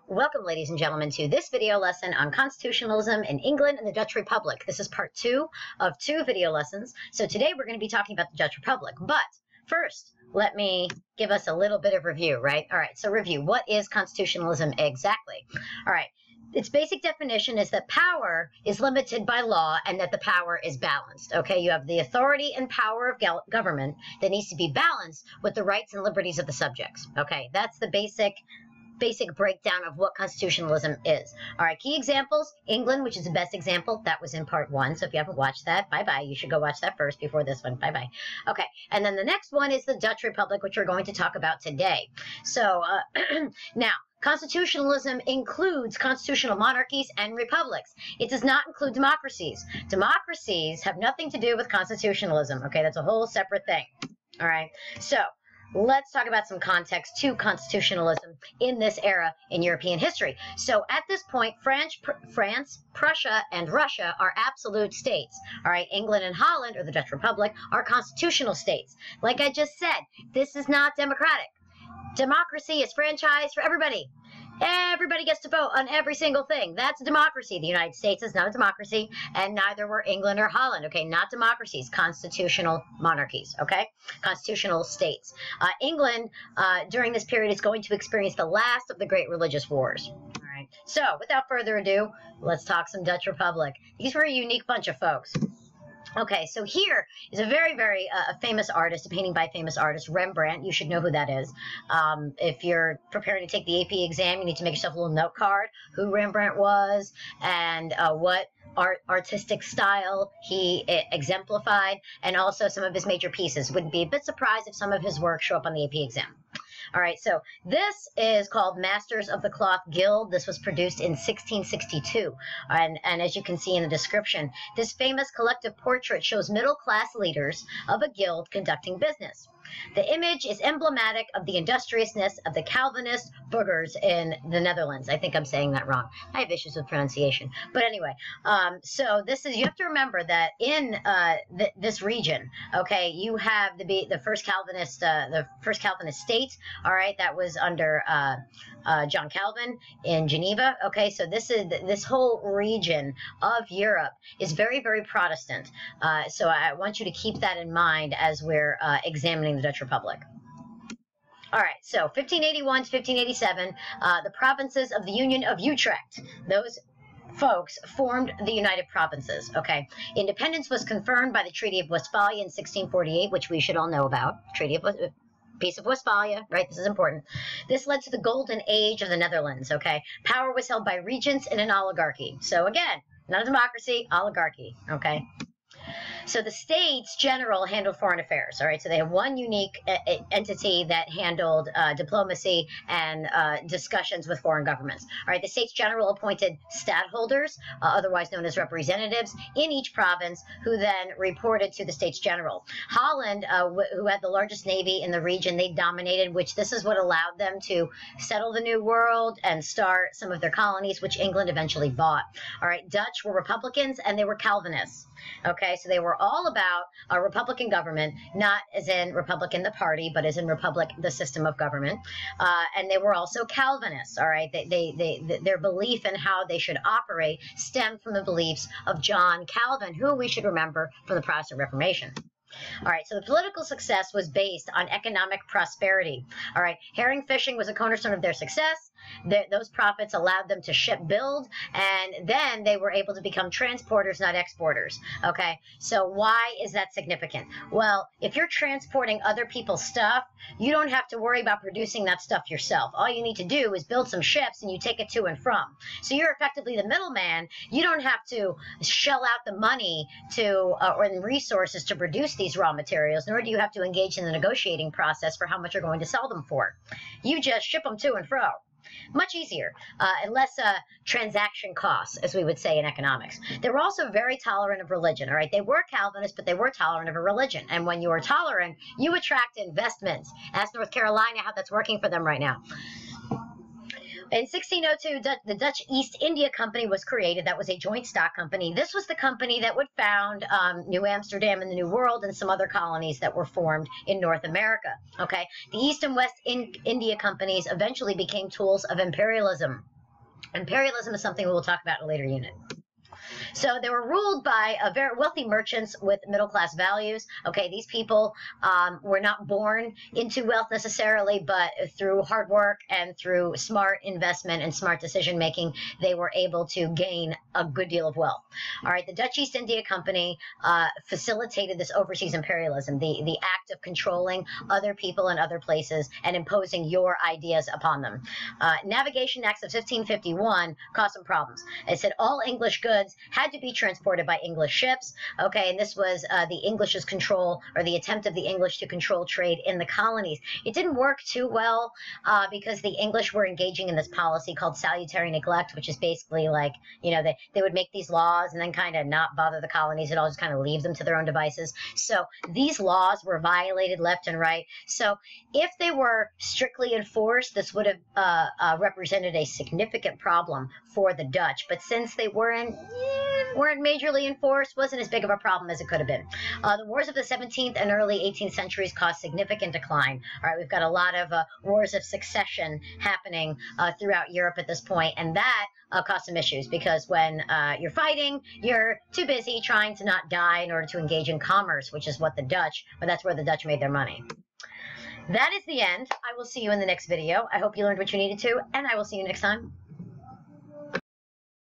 Welcome, ladies and gentlemen, to this video lesson on constitutionalism in England and the Dutch Republic. This is part 2 of 2 video lessons. So today we're going to be talking about the Dutch Republic. But first, let me give us a little bit of review, right? All right, so review. What is constitutionalism exactly? All right. Its basic definition is that power is limited by law and that the power is balanced. Okay, you have the authority and power of government that needs to be balanced with the rights and liberties of the subjects. Okay, that's the basic breakdown of what constitutionalism is. All right, key examples: England, which is the best example. That was in part 1. So if you haven't watched that, bye-bye. You should go watch that first before this one. Bye-bye. Okay, and then the next one is the Dutch Republic, which we're going to talk about today. So now, constitutionalism includes constitutional monarchies and republics. It does not include democracies. Democracies have nothing to do with constitutionalism. Okay, that's a whole separate thing. All right, so let's talk about some context to constitutionalism in this era in European history. So at this point, France, Prussia, and Russia are absolute states. All right, England and Holland, or the Dutch Republic, are constitutional states. Like I just said, this is not democratic. Democracy is franchise for everybody. Everybody gets to vote on every single thing. That's a democracy. The United States is not a democracy, and neither were England or Holland. Okay, not democracies, constitutional monarchies. Okay, constitutional states. England, during this period, is going to experience the last of the great religious wars. All right. So, without further ado, let's talk some Dutch Republic. These were a unique bunch of folks. Okay, so here is a very, very famous artist, a painting by a famous artist, Rembrandt. You should know who that is. If you're preparing to take the AP exam, you need to make yourself a little note card, who Rembrandt was and what artistic style he exemplified, and also some of his major pieces. Wouldn't be a bit surprised if some of his work show up on the AP exam. All right, so this is called Masters of the Cloth Guild. This was produced in 1662. And as you can see in the description, this famous collective portrait shows middle-class leaders of a guild conducting business. The image is emblematic of the industriousness of the Calvinist burghers in the Netherlands. I think I'm saying that wrong. I have issues with pronunciation. But anyway, so this is, you have to remember that in this region, okay, you have the first Calvinist state, all right, that was under John Calvin in Geneva. Okay, so this whole region of Europe is very, very Protestant. So I want you to keep that in mind as we're examining the Dutch Republic. All right, so 1581 to 1587, the provinces of the Union of Utrecht, those folks formed the United Provinces. Okay, independence was confirmed by the Treaty of Westphalia in 1648, which we should all know about. Peace of Westphalia, right? This is important. This led to the golden age of the Netherlands. Okay, power was held by regents in an oligarchy. So again, not a democracy, oligarchy. Okay. So the States General handled foreign affairs, all right? So they have one unique entity that handled diplomacy and discussions with foreign governments, all right? The States General appointed stadtholders, otherwise known as representatives, in each province, who then reported to the States General. Holland, who had the largest navy in the region, they dominated, which this is what allowed them to settle the New World and start some of their colonies, which England eventually bought, all right? Dutch were Republicans, and they were Calvinists. Okay, so they were all about a Republican government, not as in Republican the party, but as in Republic the system of government. And they were also Calvinists, all right? Their belief in how they should operate stemmed from the beliefs of John Calvin, who we should remember from the Protestant Reformation. All right, so the political success was based on economic prosperity. All right, herring fishing was a cornerstone of their success. Those profits allowed them to build, and then they were able to become transporters, not exporters. Okay, so why is that significant? Well, if you're transporting other people's stuff, you don't have to worry about producing that stuff yourself. All you need to do is build some ships and you take it to and from. So you're effectively the middleman. You don't have to shell out the money or the resources to produce these raw materials, nor do you have to engage in the negotiating process for how much you're going to sell them for. You just ship them to and fro. Much easier and less transaction costs, as we would say in economics. They were also very tolerant of religion, all right? They were Calvinists, but they were tolerant of a religion. And when you are tolerant, you attract investments. Ask North Carolina how that's working for them right now. In 1602, the Dutch East India Company was created. That was a joint stock company. This was the company that would found New Amsterdam and the New World and some other colonies that were formed in North America. Okay, the East and West India Companies eventually became tools of imperialism. Imperialism is something we will talk about in a later unit. So they were ruled by very wealthy merchants with middle-class values. Okay, these people were not born into wealth necessarily, but through hard work and through smart investment and smart decision-making, they were able to gain a good deal of wealth. All right, the Dutch East India Company facilitated this overseas imperialism, the act of controlling other people in other places and imposing your ideas upon them. Navigation Acts of 1551 caused some problems. It said all English goods had to be transported by English ships. Okay, and this was the English's control, or the attempt of the English to control trade in the colonies. It didn't work too well because the English were engaging in this policy called salutary neglect, which is basically like, you know, they would make these laws and then kind of not bother the colonies at all, just kind of leave them to their own devices. So these laws were violated left and right. So if they were strictly enforced, this would have represented a significant problem for the Dutch. But since they weren't majorly enforced, wasn't as big of a problem as it could have been. The wars of the 17th and early 18th centuries caused significant decline. All right, we've got a lot of wars of succession happening throughout Europe at this point, and that caused some issues because when you're fighting, you're too busy trying to not die in order to engage in commerce, which is what the Dutch, but that's where the Dutch made their money. That is the end. I will see you in the next video. I hope you learned what you needed to, and I will see you next time.